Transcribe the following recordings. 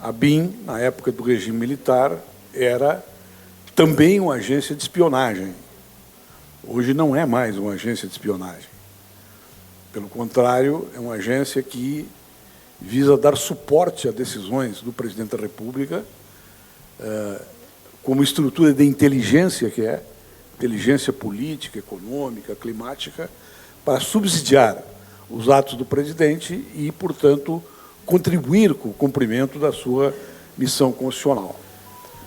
A BIM, na época do regime militar, era também uma agência de espionagem. Hoje não é mais uma agência de espionagem. Pelo contrário, é uma agência que visa dar suporte a decisões do presidente da República, como estrutura de inteligência, que é inteligência política, econômica, climática, para subsidiar os atos do presidente e, portanto, contribuir com o cumprimento da sua missão constitucional.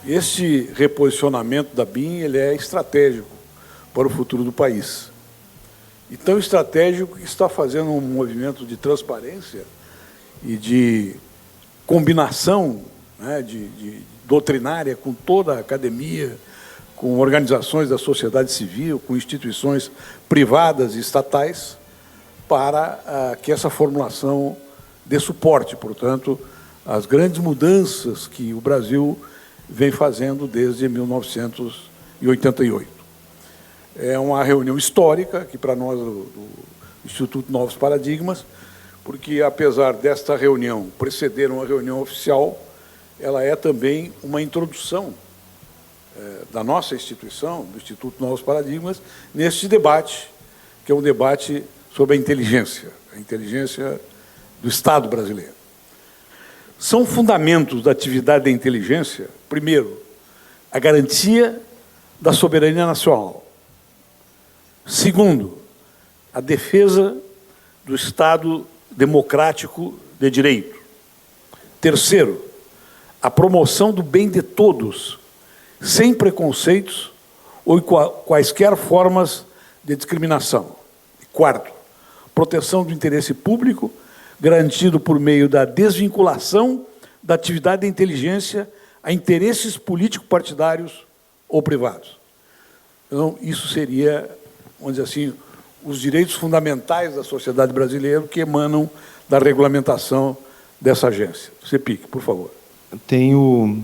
Este reposicionamento da BIM ele é estratégico para o futuro do país. E tão estratégico que está fazendo um movimento de transparência e de combinação, né, de doutrinária com toda a academia, com organizações da sociedade civil, com instituições privadas e estatais, para que essa formulação dê suporte, portanto, às grandes mudanças que o Brasil vem fazendo desde 1988. É uma reunião histórica, que para nós, do Instituto Novos Paradigmas, porque, apesar desta reunião preceder uma reunião oficial, ela é também uma introdução da nossa instituição, do Instituto Novos Paradigmas, neste debate, que é um debate sobre a inteligência do Estado brasileiro. São fundamentos da atividade da inteligência, primeiro, a garantia da soberania nacional. Segundo, a defesa do Estado democrático de direito. Terceiro, a promoção do bem de todos, sem preconceitos ou quaisquer formas de discriminação. Quarto, proteção do interesse público, garantido por meio da desvinculação da atividade da inteligência a interesses político-partidários ou privados. Então, isso seria, vamos dizer assim, os direitos fundamentais da sociedade brasileira que emanam da regulamentação dessa agência. CEPIC, por favor. Eu tenho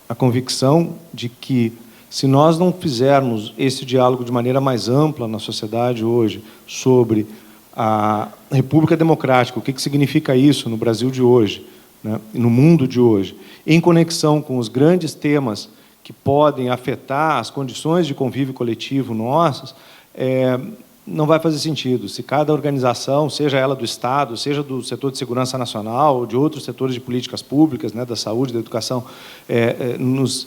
a convicção de que, se nós não fizermos esse diálogo de maneira mais ampla na sociedade hoje sobre a República Democrática, o que significa isso no Brasil de hoje, né, e no mundo de hoje, em conexão com os grandes temas que podem afetar as condições de convívio coletivo nossas, não vai fazer sentido. Se cada organização, seja ela do Estado, seja do setor de segurança nacional, ou de outros setores de políticas públicas, né, da saúde, da educação, nos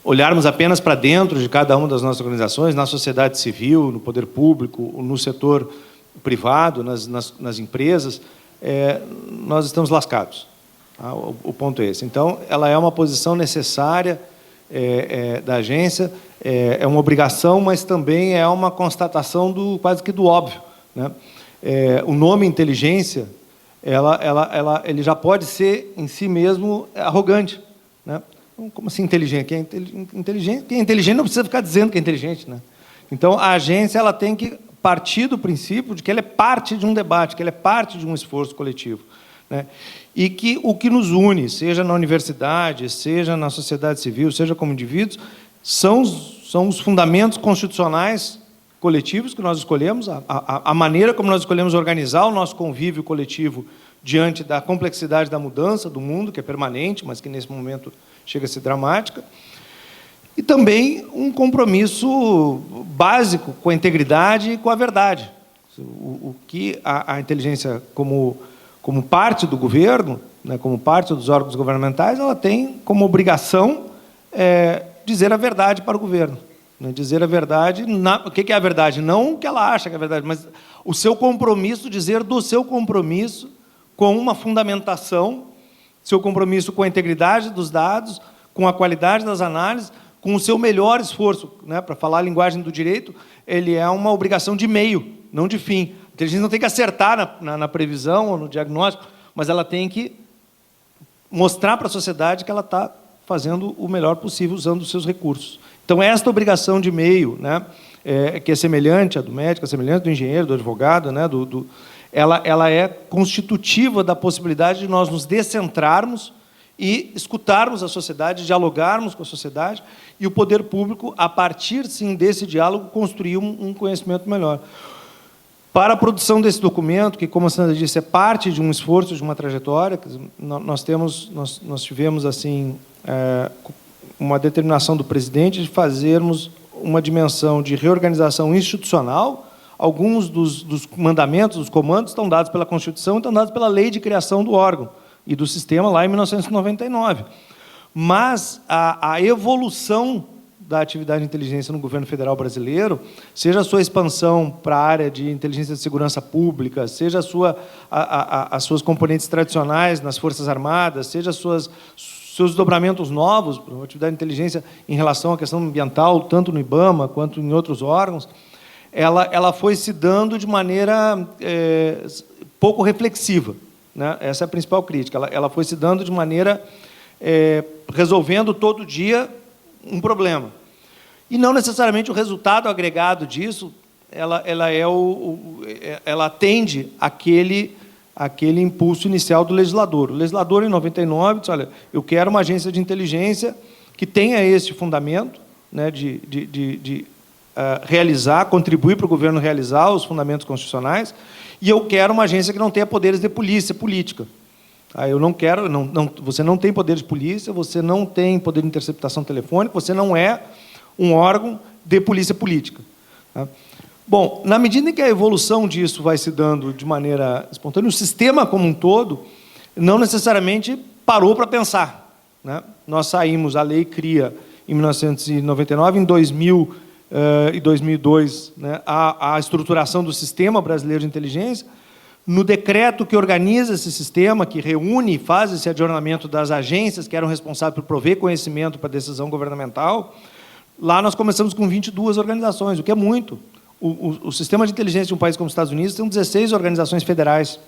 olharmos apenas para dentro de cada uma das nossas organizações, na sociedade civil, no poder público, no setor privado, nas empresas, nós estamos lascados. Tá? O ponto é esse. Então, ela é uma posição necessária da agência, é uma obrigação, mas também é uma constatação quase que do óbvio, né? O nome inteligência, ele já pode ser em si mesmo arrogante, né? Como assim inteligente? Quem é inteligente não precisa ficar dizendo que é inteligente, né? Então, a agência ela tem que partir do princípio de que ela é parte de um debate, que ela é parte de um esforço coletivo, né? E que o que nos une, seja na universidade, seja na sociedade civil, seja como indivíduos, são os fundamentos constitucionais coletivos que nós escolhemos, a maneira como nós escolhemos organizar o nosso convívio coletivo diante da complexidade da mudança do mundo, que é permanente, mas que, nesse momento, chega a ser dramática, e também um compromisso básico com a integridade e com a verdade. O que a inteligência, como parte do governo, né, como parte dos órgãos governamentais, ela tem como obrigação dizer a verdade para o governo. Né, dizer a verdade, o que é a verdade? Não o que ela acha que é a verdade, mas o seu compromisso, dizer do seu compromisso com uma fundamentação, seu compromisso com a integridade dos dados, com a qualidade das análises, com o seu melhor esforço. Né, para falar a linguagem do direito, ele é uma obrigação de meio, não de fim. A inteligência não tem que acertar na previsão ou no diagnóstico, mas ela tem que mostrar para a sociedade que ela está fazendo o melhor possível usando os seus recursos. Então, esta obrigação de meio, né, que é semelhante à do médico, é semelhante do engenheiro, do advogado, né, ela é constitutiva da possibilidade de nós nos descentrarmos e escutarmos a sociedade, dialogarmos com a sociedade, e o poder público, a partir, sim, desse diálogo, construir um conhecimento melhor. Para a produção desse documento, que, como a Sandra disse, é parte de um esforço, de uma trajetória, nós tivemos assim uma determinação do presidente de fazermos uma dimensão de reorganização institucional. Alguns dos mandamentos, dos comandos, estão dados pela Constituição e estão dados pela lei de criação do órgão e do sistema lá em 1999. Mas a evolução da atividade de inteligência no governo federal brasileiro, seja a sua expansão para a área de inteligência de segurança pública, seja as suas componentes tradicionais nas Forças Armadas, seja seus desdobramentos novos para a atividade de inteligência em relação à questão ambiental, tanto no IBAMA quanto em outros órgãos, ela foi se dando de maneira pouco reflexiva, né? Essa é a principal crítica. Ela foi se dando de maneira resolvendo todo dia um problema. E não necessariamente o resultado agregado disso, ela atende aquele impulso inicial do legislador. O legislador, em 99, disse, olha, eu quero uma agência de inteligência que tenha esse fundamento, né, de realizar, contribuir para o governo realizar os fundamentos constitucionais, e eu quero uma agência que não tenha poderes de polícia política. Eu não quero, você não tem poder de polícia, você não tem poder de interceptação telefônica, você não é um órgão de polícia política. Bom, na medida em que a evolução disso vai se dando de maneira espontânea, o sistema como um todo não necessariamente parou para pensar, né? Nós saímos, a lei cria em 1999, em 2000 e 2002, né, a estruturação do Sistema Brasileiro de Inteligência. No decreto que organiza esse sistema, que reúne e faz esse adornamento das agências que eram responsáveis por prover conhecimento para a decisão governamental, lá nós começamos com 22 organizações, o que é muito. O sistema de inteligência de um país como os Estados Unidos tem 16 organizações federais.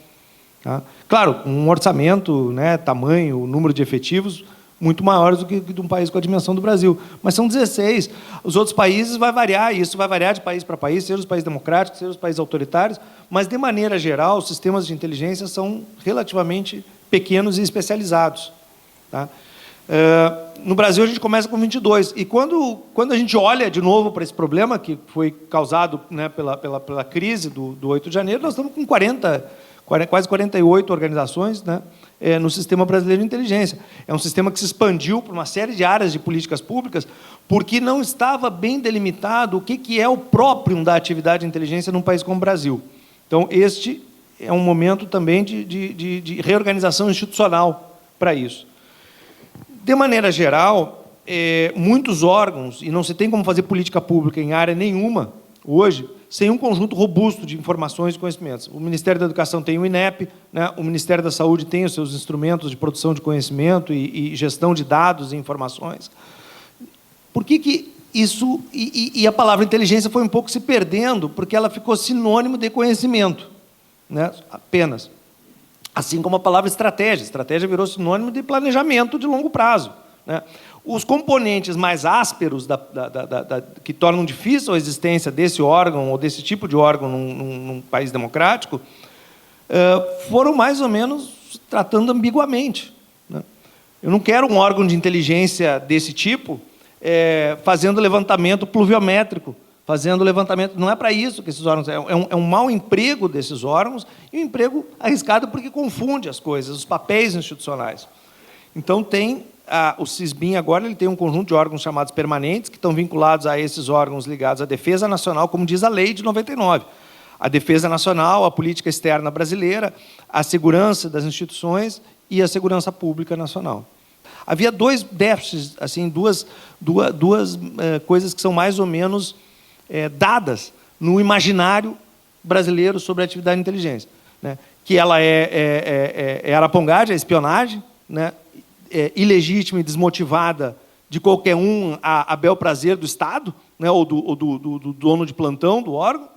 Tá? Claro, um orçamento, né, tamanho, número de efetivos muito maiores do que de um país com a dimensão do Brasil. Mas são 16. Os outros países vai variar, e isso vai variar de país para país, seja os países democráticos, seja os países autoritários, mas, de maneira geral, os sistemas de inteligência são relativamente pequenos e especializados. Tá? No Brasil, a gente começa com 22. E quando a gente olha de novo para esse problema, que foi causado, né, pela crise do 8 de janeiro, nós estamos com quase 48 organizações, né, no Sistema Brasileiro de Inteligência. É um sistema que se expandiu para uma série de áreas de políticas públicas, porque não estava bem delimitado o que é o próprio da atividade de inteligência num país como o Brasil. Então, este é um momento também de reorganização institucional para isso. De maneira geral, muitos órgãos, e não se tem como fazer política pública em área nenhuma, hoje, sem um conjunto robusto de informações e conhecimentos. O Ministério da Educação tem o INEP, né? O Ministério da Saúde tem os seus instrumentos de produção de conhecimento e gestão de dados e informações. Por que isso... E a palavra inteligência foi um pouco se perdendo, porque ela ficou sinônimo de conhecimento, né? Apenas. Assim como a palavra estratégia. Estratégia virou sinônimo de planejamento de longo prazo, né? Os componentes mais ásperos que tornam difícil a existência desse órgão ou desse tipo de órgão num país democrático foram mais ou menos tratando ambiguamente, né? Eu não quero um órgão de inteligência desse tipo fazendo levantamento pluviométrico, fazendo levantamento... Não é para isso que esses órgãos... É um mau emprego desses órgãos e um emprego arriscado porque confunde as coisas, os papéis institucionais. Então, o CISBIM agora ele tem um conjunto de órgãos chamados permanentes, que estão vinculados a esses órgãos ligados à defesa nacional, como diz a lei de 99. A defesa nacional, a política externa brasileira, a segurança das instituições e a segurança pública nacional. Havia dois déficits, assim, duas coisas que são mais ou menos dadas no imaginário brasileiro sobre a atividade de inteligência, né? Que ela é arapongagem, a espionagem, né? Ilegítima e desmotivada de qualquer um a bel prazer do Estado, né, ou do dono de plantão do órgão,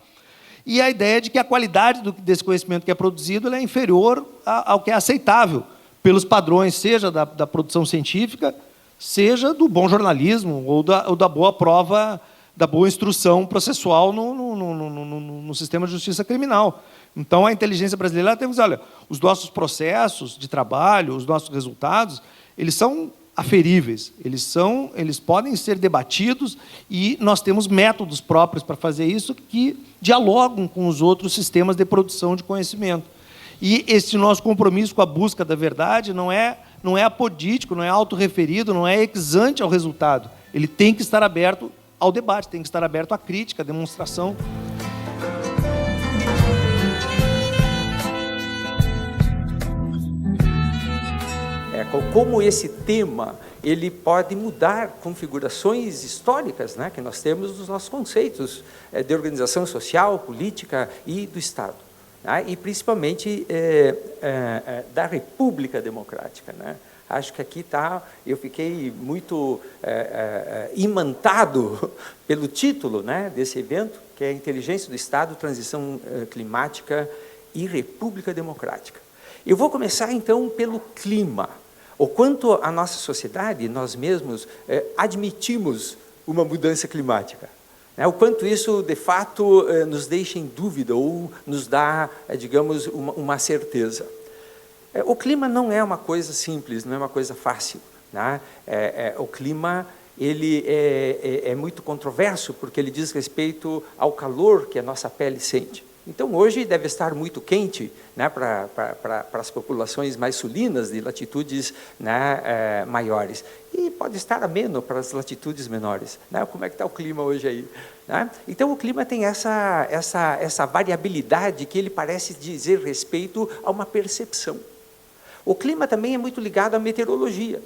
e a ideia de que a qualidade desse conhecimento que é produzido é inferior ao que é aceitável pelos padrões, seja da produção científica, seja do bom jornalismo ou da boa prova, da boa instrução processual no sistema de justiça criminal. Então, a inteligência brasileira tem que dizer, olha, os nossos processos de trabalho, os nossos resultados, eles são aferíveis, eles podem ser debatidos e nós temos métodos próprios para fazer isso que dialogam com os outros sistemas de produção de conhecimento. E esse nosso compromisso com a busca da verdade não é apodítico, não é autorreferido, não é ex ante ao resultado. Ele tem que estar aberto ao debate, tem que estar aberto à crítica, à demonstração. Como esse tema ele pode mudar configurações históricas, né, que nós temos dos nossos conceitos de organização social, política e do Estado, né, e principalmente da República Democrática, né. Acho que aqui eu fiquei muito imantado pelo título, né, desse evento, que é Inteligência do Estado, Transição Climática e República Democrática. Eu vou começar, então, pelo clima. O quanto a nossa sociedade, nós mesmos, admitimos uma mudança climática. Né? O quanto isso, de fato, nos deixa em dúvida ou nos dá, digamos, uma certeza. O clima não é uma coisa simples, não é uma coisa fácil. Né? O clima ele é muito controverso, porque ele diz respeito ao calor que a nossa pele sente. Então, hoje deve estar muito quente, né, para as populações mais sulinas, de latitudes, né, maiores. E pode estar ameno para as latitudes menores. Né? Como é que está o clima hoje aí? Né? Então, o clima tem essa variabilidade que ele parece dizer respeito a uma percepção. O clima também é muito ligado à meteorologia.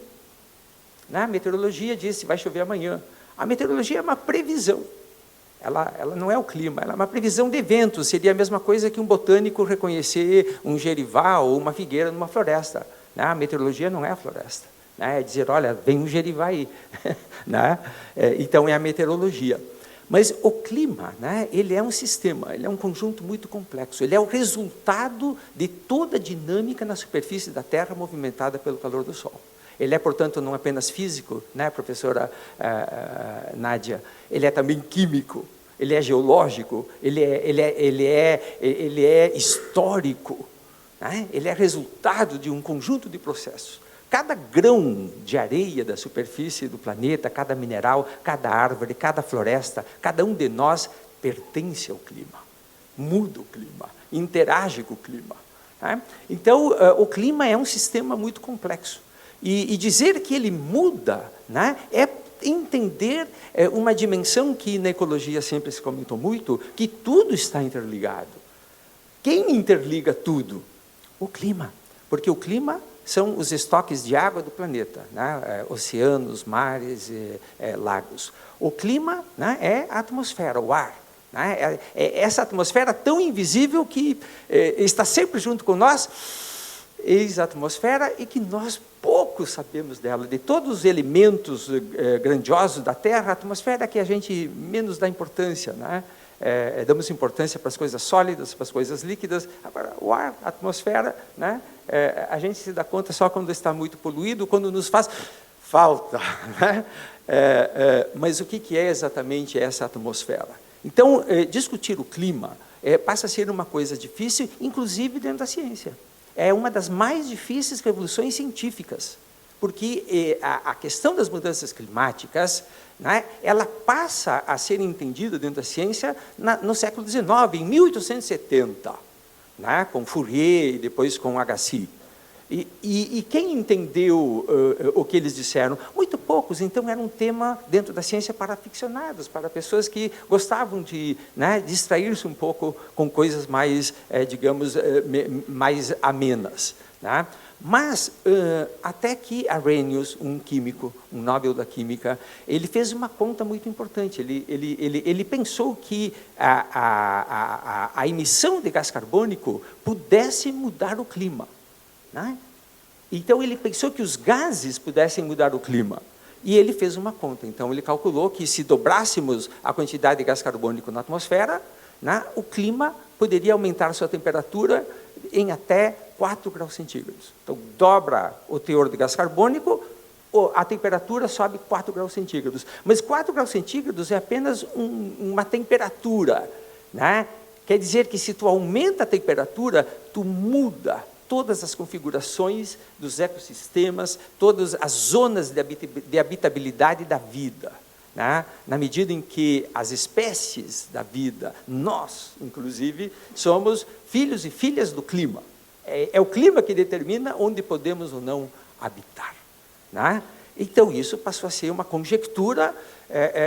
Né? A meteorologia diz se vai chover amanhã. A meteorologia é uma previsão. Ela não é o clima, ela é uma previsão de eventos. Seria a mesma coisa que um botânico reconhecer um gerivá ou uma figueira numa floresta. Né? A meteorologia não é a floresta. Né? É dizer, olha, vem um gerivá aí. Né? Então, é a meteorologia. Mas o clima, né, ele é um sistema, ele é um conjunto muito complexo. Ele é o resultado de toda a dinâmica na superfície da Terra movimentada pelo calor do Sol. Ele é, portanto, não apenas físico, né, professora Nádia, ele é também químico, ele é geológico, ele é histórico, né? Ele é resultado de um conjunto de processos. Cada grão de areia da superfície do planeta, cada mineral, cada árvore, cada floresta, cada um de nós pertence ao clima, muda o clima, interage com o clima. Né? Então, o clima é um sistema muito complexo. E dizer que ele muda, né, é entender uma dimensão que na ecologia sempre se comentou muito, que tudo está interligado. Quem interliga tudo? O clima. Porque o clima são os estoques de água do planeta, né, oceanos, mares, lagos. O clima, né, é a atmosfera, o ar. Né, é essa atmosfera tão invisível que está sempre junto com nós, eis a atmosfera, e que nós pouco sabemos dela. De todos os elementos grandiosos da Terra, a atmosfera é que a gente menos dá importância. Né? Damos importância para as coisas sólidas, para as coisas líquidas. Agora, o ar, a atmosfera, né? A gente se dá conta só quando está muito poluído, quando nos faz falta. Né? Mas o que é exatamente essa atmosfera? Então, discutir o clima passa a ser uma coisa difícil, inclusive dentro da ciência. É uma das mais difíceis revoluções científicas, porque a questão das mudanças climáticas, né, ela passa a ser entendida dentro da ciência no século XIX, em 1870, né, com Fourier e depois com Agassiz. E quem entendeu o que eles disseram? Muito poucos. Então, era um tema dentro da ciência para aficionados, para pessoas que gostavam de, né, distrair-se um pouco com coisas mais, digamos, mais amenas. Né? Mas, até que Arrhenius, um químico, um Nobel da Química, ele fez uma conta muito importante. Ele pensou que a emissão de gás carbônico pudesse mudar o clima. Né? Então, ele pensou que os gases pudessem mudar o clima. E ele fez uma conta. Então, ele calculou que se dobrássemos a quantidade de gás carbônico na atmosfera, né, o clima poderia aumentar sua temperatura em até 4 graus centígrados. Então, dobra o teor de gás carbônico, a temperatura sobe 4 graus centígrados. Mas 4 graus centígrados é apenas uma temperatura. Né? Quer dizer que se tu aumenta a temperatura, tu muda todas as configurações dos ecossistemas, todas as zonas de habitabilidade da vida, né? Na medida em que as espécies da vida, nós, inclusive, somos filhos e filhas do clima. É o clima que determina onde podemos ou não habitar, né? Então, isso passou a ser uma conjectura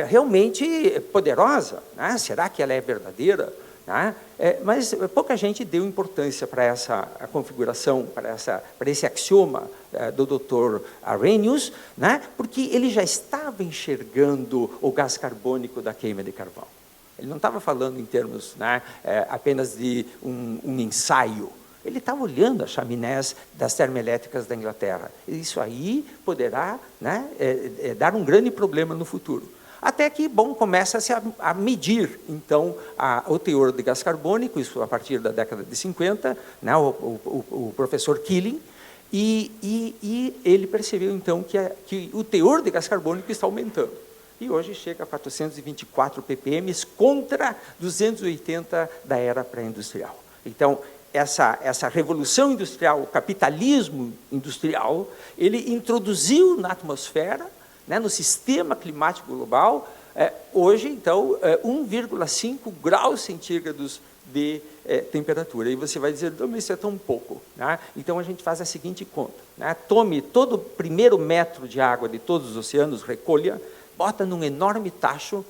realmente poderosa, né? Será que ela é verdadeira? Né? Mas pouca gente deu importância para essa configuração, para esse axioma do Dr. Arrhenius, né? Porque ele já estava enxergando o gás carbônico da queima de carvão. Ele não estava falando em termos, né, apenas de um ensaio. Ele estava olhando as chaminés das termoelétricas da Inglaterra. Isso aí poderá, né, dar um grande problema no futuro. Até que, bom, começa-se a medir, então, o teor de gás carbônico, isso a partir da década de 50, né, o professor Keeling, e ele percebeu, então, que o teor de gás carbônico está aumentando. E hoje chega a 424 ppm contra 280 da era pré-industrial. Então, essa revolução industrial, o capitalismo industrial, ele introduziu na atmosfera, né, no sistema climático global, hoje, então, 1,5 graus centígrados de temperatura. E você vai dizer, mas isso é tão pouco, né? Então, a gente faz a seguinte conta, né? Tome todo o primeiro metro de água de todos os oceanos, recolha, bota num enorme tacho,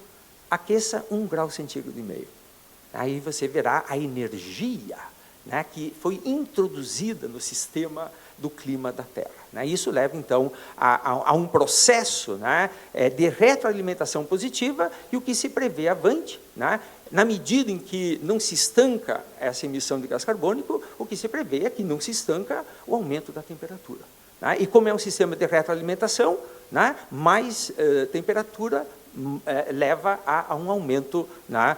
aqueça 1,5 grau centígrado. Aí você verá a energia, né, que foi introduzida no sistema do clima da Terra, né? Isso leva, então, a um processo, né, de retroalimentação positiva, e o que se prevê avante, né, na medida em que não se estanca essa emissão de gás carbônico, o que se prevê é que não se estanca o aumento da temperatura, né? E como é um sistema de retroalimentação, né, mais temperatura leva a um aumento, né,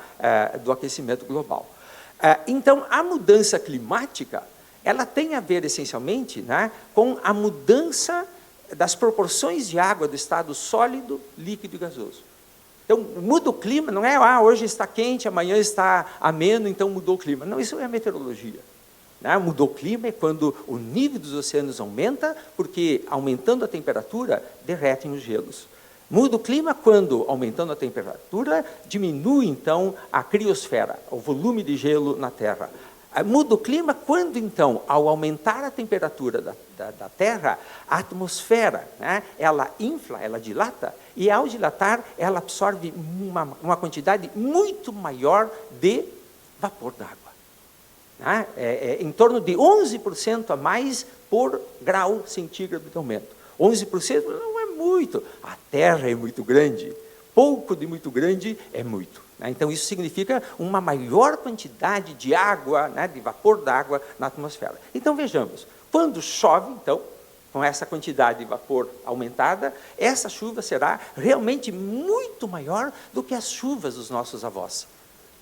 do aquecimento global. Então, a mudança climática, ela tem a ver, essencialmente, né, com a mudança das proporções de água do estado sólido, líquido e gasoso. Então, muda o clima, não é, hoje está quente, amanhã está ameno, então mudou o clima. Não, isso é a meteorologia, né? Mudou o clima é quando o nível dos oceanos aumenta, porque, aumentando a temperatura, derretem os gelos. Muda o clima quando, aumentando a temperatura, diminui, então, a criosfera, o volume de gelo na Terra. Muda o clima quando, então, ao aumentar a temperatura da Terra, a atmosfera, né, ela infla, ela dilata, e ao dilatar, ela absorve uma quantidade muito maior de vapor d'água, né? Em torno de 11% a mais por grau centígrado de aumento. 11% não é muito, a Terra é muito grande, pouco de muito grande é muito. Então, isso significa uma maior quantidade de água, né, de vapor d'água na atmosfera. Então, vejamos, quando chove, então, com essa quantidade de vapor aumentada, essa chuva será realmente muito maior do que as chuvas dos nossos avós,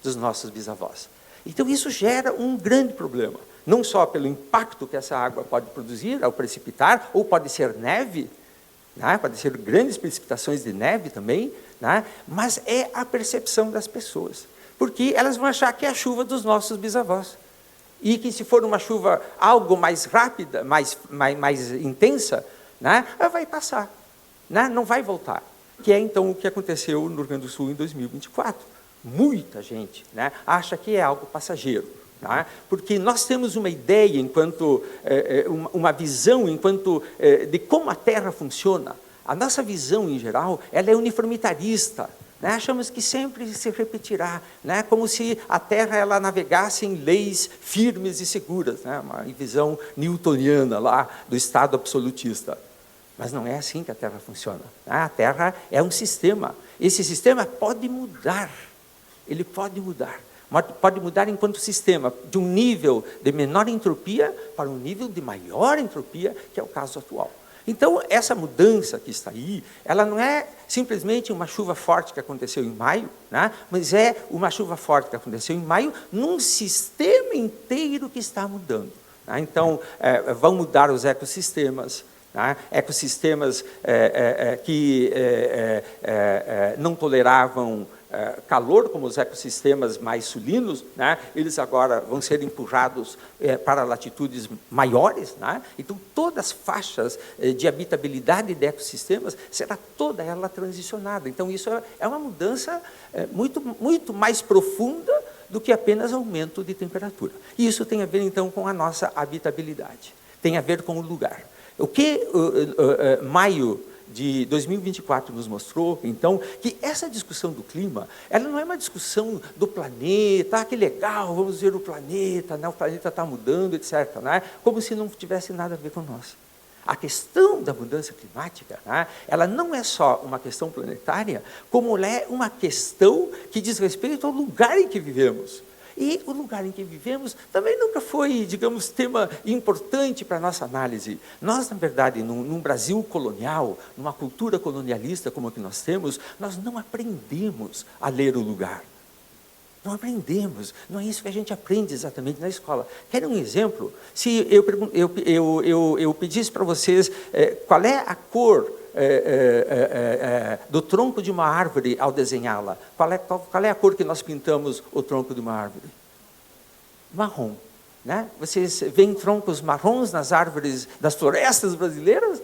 dos nossos bisavós. Então, isso gera um grande problema, não só pelo impacto que essa água pode produzir ao precipitar, ou pode ser neve, né, pode ser grandes precipitações de neve também, né, mas é a percepção das pessoas, porque elas vão achar que é a chuva dos nossos bisavós, e que se for uma chuva algo mais rápida, mais intensa, né, ela vai passar, né, não vai voltar, que é então o que aconteceu no Rio Grande do Sul em 2024. Muita gente, né, acha que é algo passageiro, né, porque nós temos uma ideia, enquanto uma visão de como a Terra funciona. A nossa visão, em geral, ela é uniformitarista, né? Achamos que sempre se repetirá, né? Como se a Terra ela navegasse em leis firmes e seguras, né? Uma visão newtoniana lá do estado absolutista. Mas não é assim que a Terra funciona, né? A Terra é um sistema. Esse sistema pode mudar, ele pode mudar enquanto sistema, de um nível de menor entropia para um nível de maior entropia, que é o caso atual. Então, essa mudança que está aí, ela não é simplesmente uma chuva forte que aconteceu em maio, né? Mas é uma chuva forte que aconteceu em maio num sistema inteiro que está mudando, né? Então, vão mudar os ecossistemas, né? Ecossistemas que não toleravam calor, como os ecossistemas mais sulinos, né? Eles agora vão ser empurrados para latitudes maiores, né? Então, todas as faixas de habitabilidade de ecossistemas será toda ela transicionada. Então, isso é uma mudança muito mais profunda do que apenas aumento de temperatura. E isso tem a ver, então, com a nossa habitabilidade, tem a ver com o lugar. O que maio de 2024 nos mostrou, então, que essa discussão do clima, ela não é uma discussão do planeta, que legal, vamos ver o planeta, né? O planeta está mudando, etc., né? Como se não tivesse nada a ver com nós. A questão da mudança climática, né? Ela não é só uma questão planetária, como ela é uma questão que diz respeito ao lugar em que vivemos. E o lugar em que vivemos também nunca foi, digamos, tema importante para a nossa análise. Nós, na verdade, num Brasil colonial, numa cultura colonialista como a que nós temos, nós não aprendemos a ler o lugar. Não aprendemos, não é isso que a gente aprende exatamente na escola. Querem um exemplo? Se eu pedisse para vocês qual é a cor do tronco de uma árvore ao desenhá-la, qual é a cor que nós pintamos o tronco de uma árvore? Marrom. Né? Vocês veem troncos marrons nas árvores das florestas brasileiras?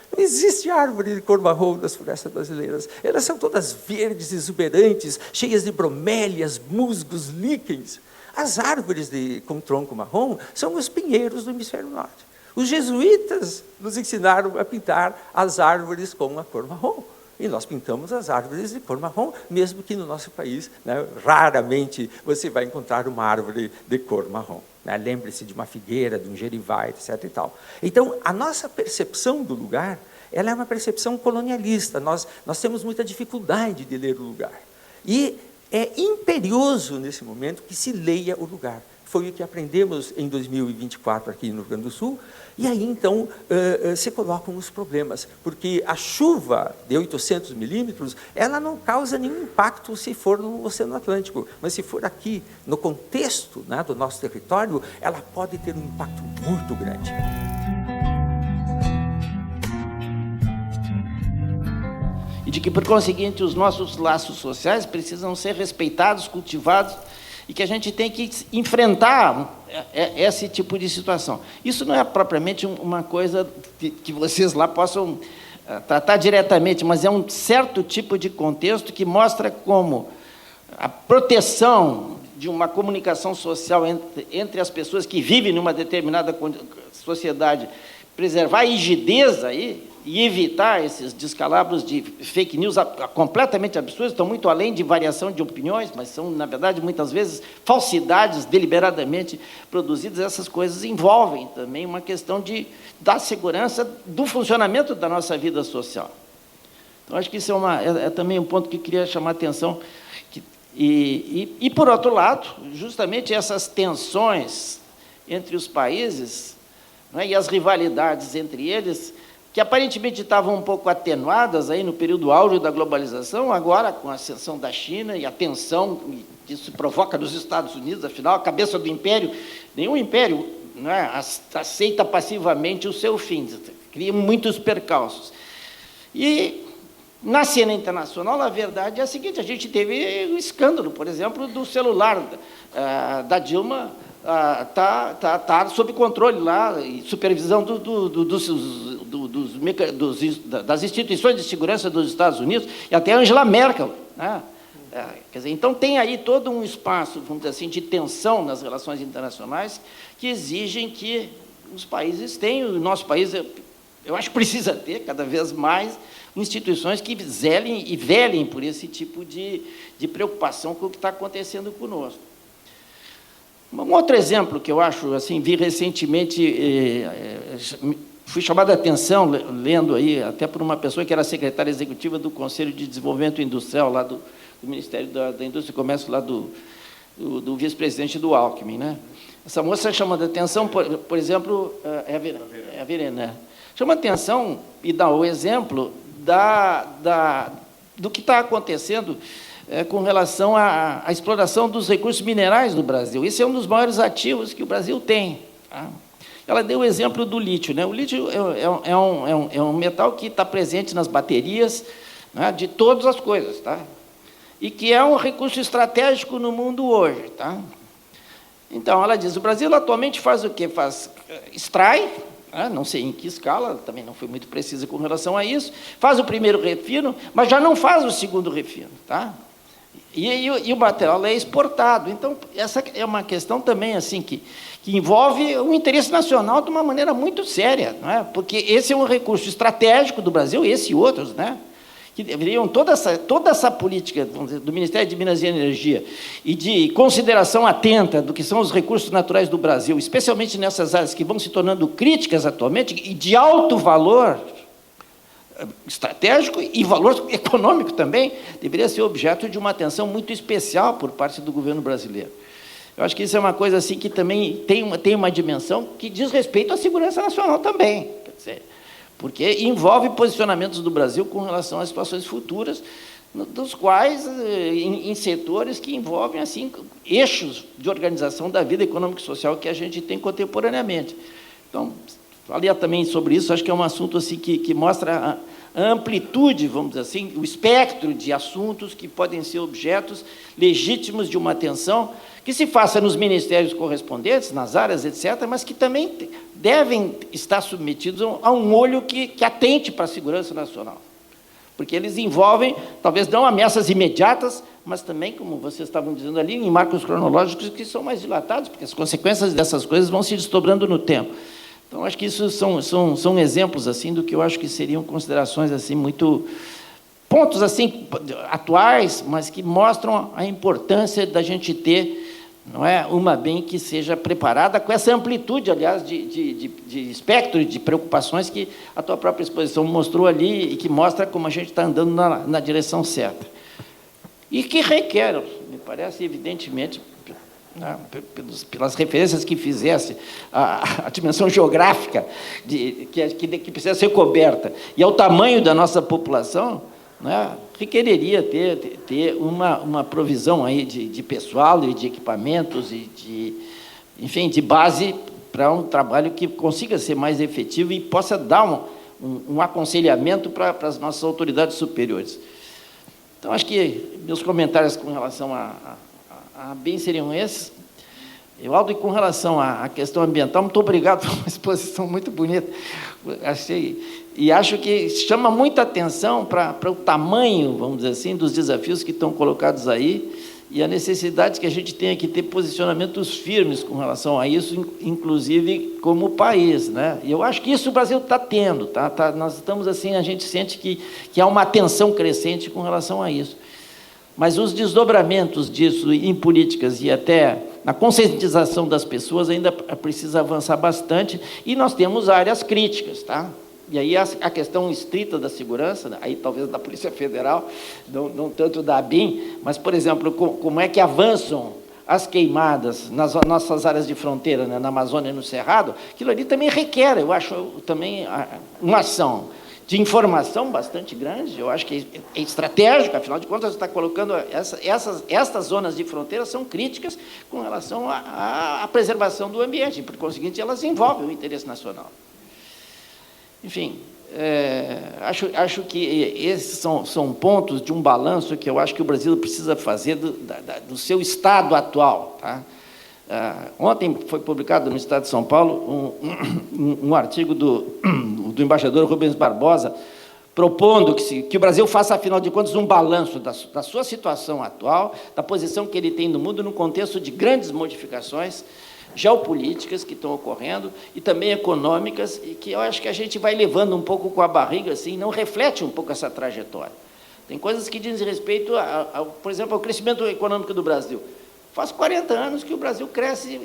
Não existe árvore de cor marrom nas florestas brasileiras. Elas são todas verdes, exuberantes, cheias de bromélias, musgos, líquens. As árvores com tronco marrom são os pinheiros do hemisfério norte. Os jesuítas nos ensinaram a pintar as árvores com a cor marrom. E nós pintamos as árvores de cor marrom, mesmo que no nosso país, né, raramente você vai encontrar uma árvore de cor marrom. Né? Lembre-se de uma figueira, de um gerivá, etc. e tal. Então, a nossa percepção do lugar, ela é uma percepção colonialista. Nós temos muita dificuldade de ler o lugar. E é imperioso, nesse momento, que se leia o lugar. Foi o que aprendemos em 2024 aqui no Rio Grande do Sul, e aí, então, se colocam os problemas, porque a chuva de 800 milímetros, ela não causa nenhum impacto se for no Oceano Atlântico, mas se for aqui, no contexto, né, do nosso território, ela pode ter um impacto muito grande. E de que, por conseguinte, os nossos laços sociais precisam ser respeitados, cultivados, e que a gente tem que enfrentar esse tipo de situação. Isso não é propriamente uma coisa que vocês lá possam tratar diretamente, mas é um certo tipo de contexto que mostra como a proteção de uma comunicação social entre as pessoas que vivem numa determinada sociedade, preservar a rigidez aí, e evitar esses descalabros de fake news completamente absurdos, estão muito além de variação de opiniões, mas são, na verdade, muitas vezes, falsidades deliberadamente produzidas. Essas coisas envolvem também uma questão da segurança do funcionamento da nossa vida social. Então, acho que isso é também um ponto que eu queria chamar a atenção. E, por outro lado, justamente essas tensões entre os países, né, e as rivalidades entre eles, que aparentemente estavam um pouco atenuadas aí no período áureo da globalização, agora com a ascensão da China e a tensão que isso provoca nos Estados Unidos, afinal, a cabeça do império, nenhum império, né, aceita passivamente o seu fim, cria muitos percalços. E na cena internacional, a verdade é a seguinte: a gente teve o escândalo, por exemplo, do celular da Dilma, está sob controle lá e supervisão das instituições de segurança dos Estados Unidos e até Angela Merkel, né? Quer dizer, então tem aí todo um espaço, vamos dizer assim, de tensão nas relações internacionais que exigem que os países tenham, o nosso país, eu acho que precisa ter cada vez mais instituições que zelem e velem por esse tipo de preocupação com o que está acontecendo conosco. Um outro exemplo que eu acho, assim, vi recentemente, fui chamado a atenção, lendo aí, até por uma pessoa que era secretária executiva do Conselho de Desenvolvimento Industrial, lá do Ministério da Indústria e Comércio, lá do vice-presidente do Alckmin, né? Essa moça chama a atenção, por exemplo, a Verena, chama a atenção e dá o exemplo do que está acontecendo com relação à exploração dos recursos minerais no Brasil. Esse é um dos maiores ativos que o Brasil tem. Tá? Ela deu o exemplo do lítio, né? O lítio é um metal que está presente nas baterias, né, de todas as coisas. Tá? e que é um recurso estratégico no mundo hoje. Tá? Então, ela diz, o Brasil atualmente faz o quê? Extrai, não sei em que escala, também não foi muito precisa com relação a isso, faz o primeiro refino, mas já não faz o segundo refino. Tá? E o material é exportado. Então, essa é uma questão também assim, que envolve o interesse nacional de uma maneira muito séria, não é? Porque esse é um recurso estratégico do Brasil, esse e outros, né? Que deveriam toda essa política, vamos dizer, do Ministério de Minas e Energia e de consideração atenta do que são os recursos naturais do Brasil, especialmente nessas áreas que vão se tornando críticas atualmente e de alto valor estratégico e valor econômico também, deveria ser objeto de uma atenção muito especial por parte do governo brasileiro. Eu acho que isso é uma coisa assim que também tem uma dimensão que diz respeito à segurança nacional também, quer dizer, porque envolve posicionamentos do Brasil com relação às situações futuras, dos quais, em setores que envolvem assim, eixos de organização da vida econômica e social que a gente tem contemporaneamente. Então, falei também sobre isso, acho que é um assunto assim, que mostra a amplitude, vamos dizer assim, o espectro de assuntos que podem ser objetos legítimos de uma atenção que se faça nos ministérios correspondentes, nas áreas, etc., mas que também devem estar submetidos a um olho que atente para a segurança nacional. Porque eles envolvem, talvez não ameaças imediatas, mas também, como vocês estavam dizendo ali, em marcos cronológicos que são mais dilatados, porque as consequências dessas coisas vão se desdobrando no tempo. Então, acho que isso são exemplos assim, do que eu acho que seriam considerações assim, muito... pontos assim, atuais, mas que mostram a importância da gente ter, não é, uma BEM que seja preparada com essa amplitude, aliás, de espectro de preocupações que a tua própria exposição mostrou ali e que mostra como a gente está andando na direção certa. E que requer, me parece, evidentemente, pelas referências que fizesse, a dimensão geográfica que precisa ser coberta, e ao tamanho da nossa população, né, requereria ter uma provisão aí de pessoal e de equipamentos e enfim, de base para um trabalho que consiga ser mais efetivo e possa dar um aconselhamento para as nossas autoridades superiores. Então, acho que meus comentários com relação a BEM seriam esses. Evaldo, e com relação à questão ambiental, muito obrigado por uma exposição muito bonita. E acho que chama muita atenção para o tamanho, vamos dizer assim, dos desafios que estão colocados aí e a necessidade que a gente tenha que ter posicionamentos firmes com relação a isso, inclusive como país, né? E eu acho que isso o Brasil está tendo, tá? Nós estamos assim, a gente sente que há uma atenção crescente com relação a isso. Mas os desdobramentos disso em políticas e até na conscientização das pessoas ainda precisa avançar bastante, e nós temos áreas críticas, tá? E aí a questão estrita da segurança, aí talvez da Polícia Federal, não tanto da ABIN, mas, por exemplo, como é que avançam as queimadas nas nossas áreas de fronteira, né, na Amazônia e no Cerrado, aquilo ali também requer, eu acho, também uma ação de informação bastante grande, eu acho que é estratégico, afinal de contas, você está colocando essas zonas de fronteira são críticas com relação à preservação do ambiente, e, por conseguinte, elas envolvem o interesse nacional. Enfim, acho que esses são pontos de um balanço que eu acho que o Brasil precisa fazer do seu estado atual. Tá? Ontem foi publicado no Estado de São Paulo um artigo do embaixador Rubens Barbosa, propondo que o Brasil faça, afinal de contas, um balanço da sua situação atual, da posição que ele tem no mundo, no contexto de grandes modificações geopolíticas que estão ocorrendo e também econômicas, e que eu acho que a gente vai levando um pouco com a barriga, assim, não reflete um pouco essa trajetória. Tem coisas que dizem respeito, por exemplo, ao crescimento econômico do Brasil. Faz 40 anos que o Brasil cresce,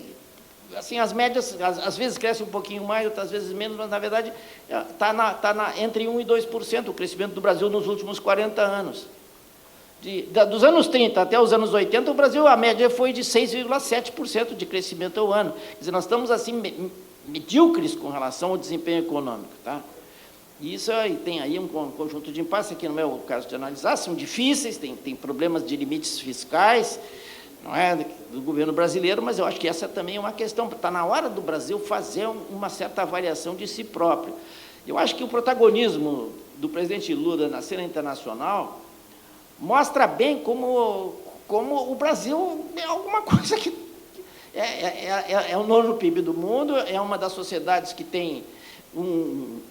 assim, as médias, às vezes cresce um pouquinho mais, outras vezes menos, mas, na verdade, está entre 1% e 2% o crescimento do Brasil nos últimos 40 anos. Dos anos 30 até os anos 80, o Brasil, a média foi de 6,7% de crescimento ao ano. Quer dizer, nós estamos, assim, medíocres com relação ao desempenho econômico. Tá? E isso tem aí um conjunto de impasses, que não é o caso de analisar, são difíceis, tem problemas de limites fiscais, não é, do governo brasileiro, mas eu acho que essa também é uma questão. Está na hora do Brasil fazer uma certa avaliação de si próprio. Eu acho que o protagonismo do presidente Lula na cena internacional mostra bem como o Brasil é alguma coisa que é o nono PIB do mundo, é uma das sociedades que tem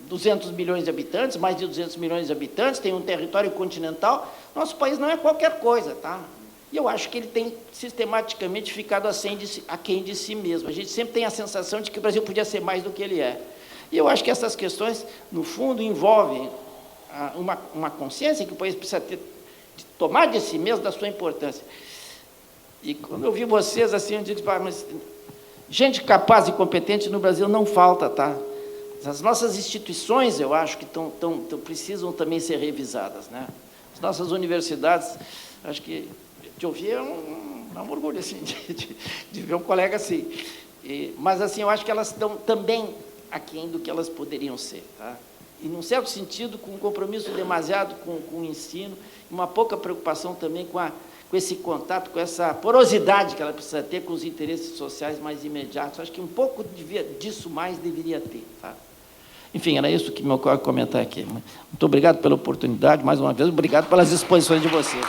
200 milhões de habitantes, mais de 200 milhões de habitantes, tem um território continental. Nosso país não é qualquer coisa, tá? E eu acho que ele tem sistematicamente ficado aquém de si mesmo. A gente sempre tem a sensação de que o Brasil podia ser mais do que ele é. E eu acho que essas questões, no fundo, envolvem uma consciência que o país precisa ter, de tomar de si mesmo, da sua importância. E quando eu vi vocês assim, eu disse, mas gente capaz e competente no Brasil não falta, tá? As nossas instituições, eu acho que precisam também ser revisadas, né? As nossas universidades, acho que te ouvir é um orgulho assim, de ver um colega assim. Mas assim, eu acho que elas estão também aquém do que elas poderiam ser, tá? E, num certo sentido, com um compromisso demasiado com o ensino, uma pouca preocupação também com esse contato, com essa porosidade que ela precisa ter com os interesses sociais mais imediatos. Acho que um pouco disso mais deveria ter, tá? Enfim, era isso que me ocorre comentar aqui. Muito obrigado pela oportunidade, mais uma vez, obrigado pelas exposições de vocês.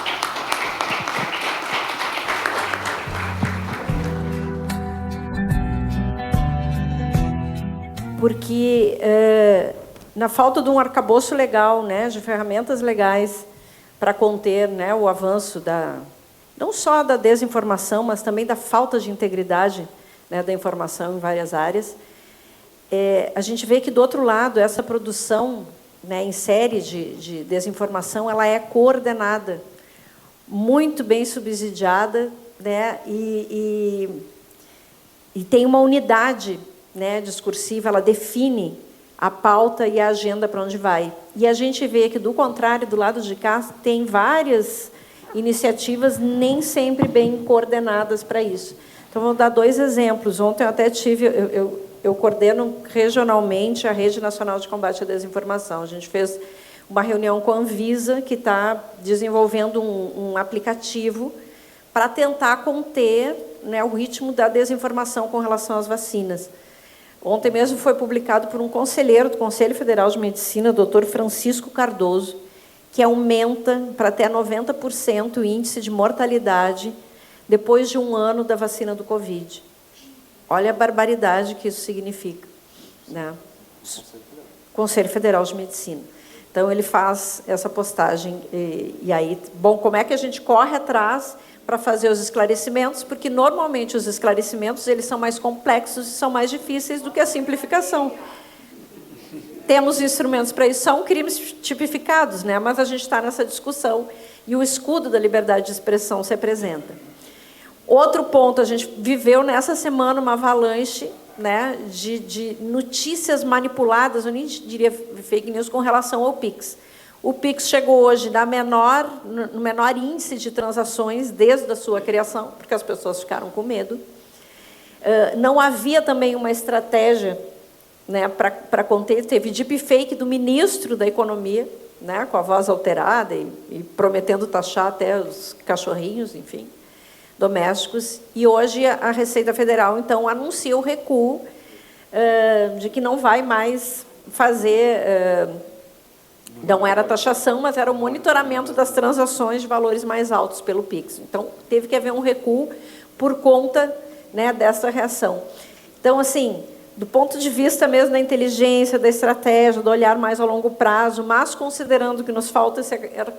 Porque, na falta de um arcabouço legal, né, de ferramentas legais para conter, né, o avanço não só da desinformação, mas também da falta de integridade, né, da informação em várias áreas, a gente vê que, do outro lado, essa produção, né, em série de desinformação, ela é coordenada, muito bem subsidiada, né, e tem uma unidade, né, discursiva, ela define a pauta e a agenda para onde vai. E a gente vê que, do contrário, do lado de cá, tem várias iniciativas nem sempre bem coordenadas para isso. Então, vou dar 2 exemplos. Ontem eu até tive... Eu coordeno regionalmente a Rede Nacional de Combate à Desinformação. A gente fez uma reunião com a Anvisa, que está desenvolvendo um aplicativo para tentar conter, né, o ritmo da desinformação com relação às vacinas. Ontem mesmo foi publicado por um conselheiro do Conselho Federal de Medicina, Dr. Francisco Cardoso, que aumenta para até 90% o índice de mortalidade depois de 1 ano da vacina do Covid. Olha a barbaridade que isso significa, né? Conselho Federal de Medicina. Então, ele faz essa postagem. E aí, bom, como é que a gente corre atrás para fazer os esclarecimentos? Porque, normalmente, os esclarecimentos eles são mais complexos e são mais difíceis do que a simplificação. Temos instrumentos para isso, são crimes tipificados, né? Mas a gente está nessa discussão e o escudo da liberdade de expressão se apresenta. Outro ponto, a gente viveu nessa semana uma avalanche, né, de notícias manipuladas, eu nem diria fake news, com relação ao Pix. O Pix chegou hoje no menor índice de transações desde a sua criação, porque as pessoas ficaram com medo. Não havia também uma estratégia, né, para conter. Teve deepfake do ministro da Economia, né, com a voz alterada e prometendo taxar até os cachorrinhos, enfim, domésticos. E hoje a Receita Federal, então, anuncia o recuo de que não vai mais fazer... não era taxação, mas era o monitoramento das transações de valores mais altos pelo Pix. Então, teve que haver um recuo por conta, né, dessa reação. Então, assim, do ponto de vista mesmo da inteligência, da estratégia, do olhar mais a longo prazo, mas considerando que nos falta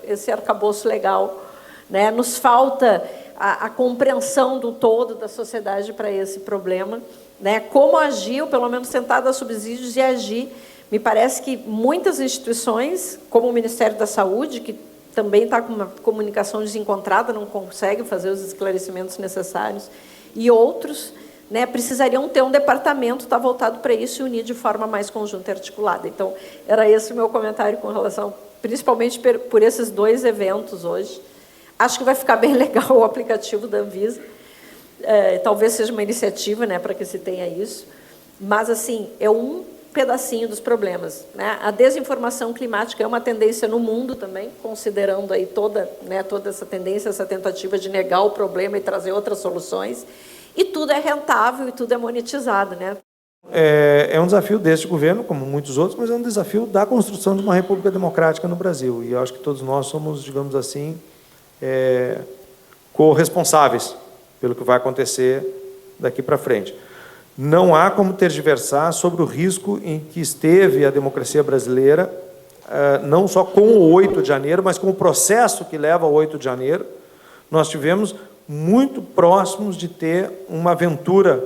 esse arcabouço legal, né, nos falta a compreensão do todo da sociedade para esse problema, né, como agir, ou pelo menos tentar dar subsídios e agir. Me parece que muitas instituições, como o Ministério da Saúde, que também está com uma comunicação desencontrada, não consegue fazer os esclarecimentos necessários, e outros, né, precisariam ter um departamento tá voltado para isso e unir de forma mais conjunta e articulada. Então, era esse o meu comentário com relação, principalmente por esses 2 eventos hoje. Acho que vai ficar bem legal o aplicativo da Anvisa. Talvez seja uma iniciativa, né, para que se tenha isso. Mas, assim, é um pedacinho dos problemas, né? A desinformação climática é uma tendência no mundo também, considerando aí toda essa tendência, essa tentativa de negar o problema e trazer outras soluções. E tudo é rentável e tudo é monetizado, né? É um desafio deste governo, como muitos outros, mas é um desafio da construção de uma república democrática no Brasil. E eu acho que todos nós somos, digamos assim, corresponsáveis pelo que vai acontecer daqui para frente. Não há como tergiversar sobre o risco em que esteve a democracia brasileira, não só com o 8 de janeiro, mas com o processo que leva ao 8 de janeiro. Nós tivemos muito próximos de ter uma aventura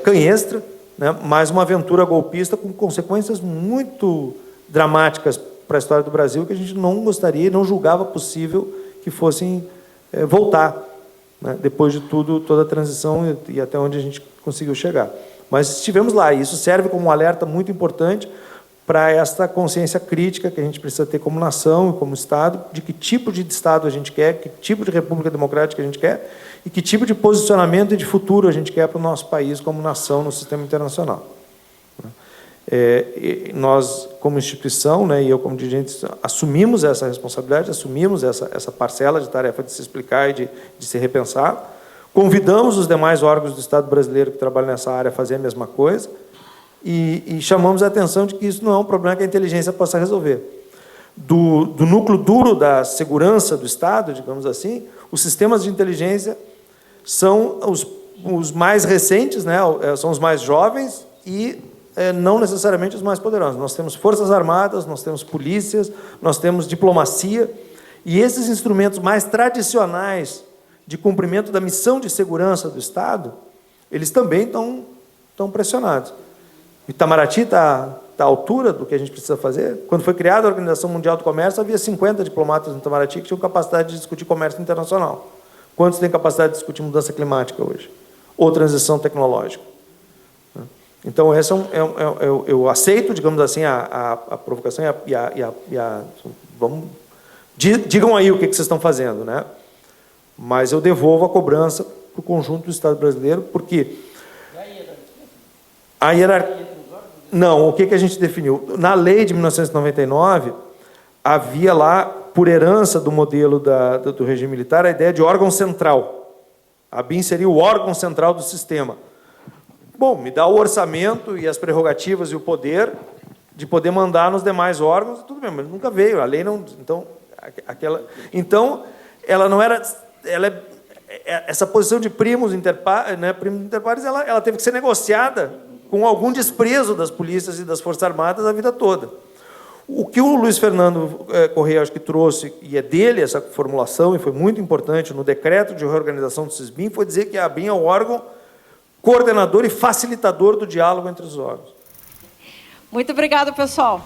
canhestra, né, mas uma aventura golpista com consequências muito dramáticas para a história do Brasil, que a gente não gostaria e não julgava possível que fossem voltar, né, depois de tudo, toda a transição e até onde a gente conseguiu chegar. Mas estivemos lá, e isso serve como um alerta muito importante para esta consciência crítica que a gente precisa ter como nação e como Estado, de que tipo de Estado a gente quer, que tipo de república democrática a gente quer, e que tipo de posicionamento e de futuro a gente quer para o nosso país como nação no sistema internacional. Nós, como instituição, né, e eu como dirigente, assumimos essa responsabilidade, assumimos essa parcela de tarefa de se explicar e de se repensar, convidamos os demais órgãos do Estado brasileiro que trabalham nessa área a fazer a mesma coisa, e chamamos a atenção de que isso não é um problema que a inteligência possa resolver. Do núcleo duro da segurança do Estado, digamos assim, os sistemas de inteligência são os mais recentes, né, são os mais jovens e não necessariamente os mais poderosos. Nós temos forças armadas, nós temos polícias, nós temos diplomacia, e esses instrumentos mais tradicionais de cumprimento da missão de segurança do Estado, eles também estão pressionados. Itamaraty está à altura do que a gente precisa fazer. Quando foi criada a Organização Mundial do Comércio, havia 50 diplomatas no Itamaraty que tinham capacidade de discutir comércio internacional. Quantos têm capacidade de discutir mudança climática hoje? Ou transição tecnológica? Então, eu aceito, digamos assim, a provocação digam aí o que vocês estão fazendo, né? Mas eu devolvo a cobrança para o conjunto do Estado brasileiro, porque a hierarquia... Não, o que a gente definiu? Na lei de 1999, havia lá, por herança do modelo do regime militar, a ideia de órgão central. A BIM seria o órgão central do sistema. Bom, me dá o orçamento e as prerrogativas e o poder de poder mandar nos demais órgãos, tudo bem, mas nunca veio, a lei não... Então, ela não era... essa posição de primos interpares, né, ela teve que ser negociada com algum desprezo das polícias e das Forças Armadas a vida toda. O que o Luiz Fernando Correia, acho que trouxe, e é dele essa formulação, e foi muito importante no decreto de reorganização do SISBIM, foi dizer que a ABIM é o órgão coordenador e facilitador do diálogo entre os órgãos. Muito obrigada, pessoal.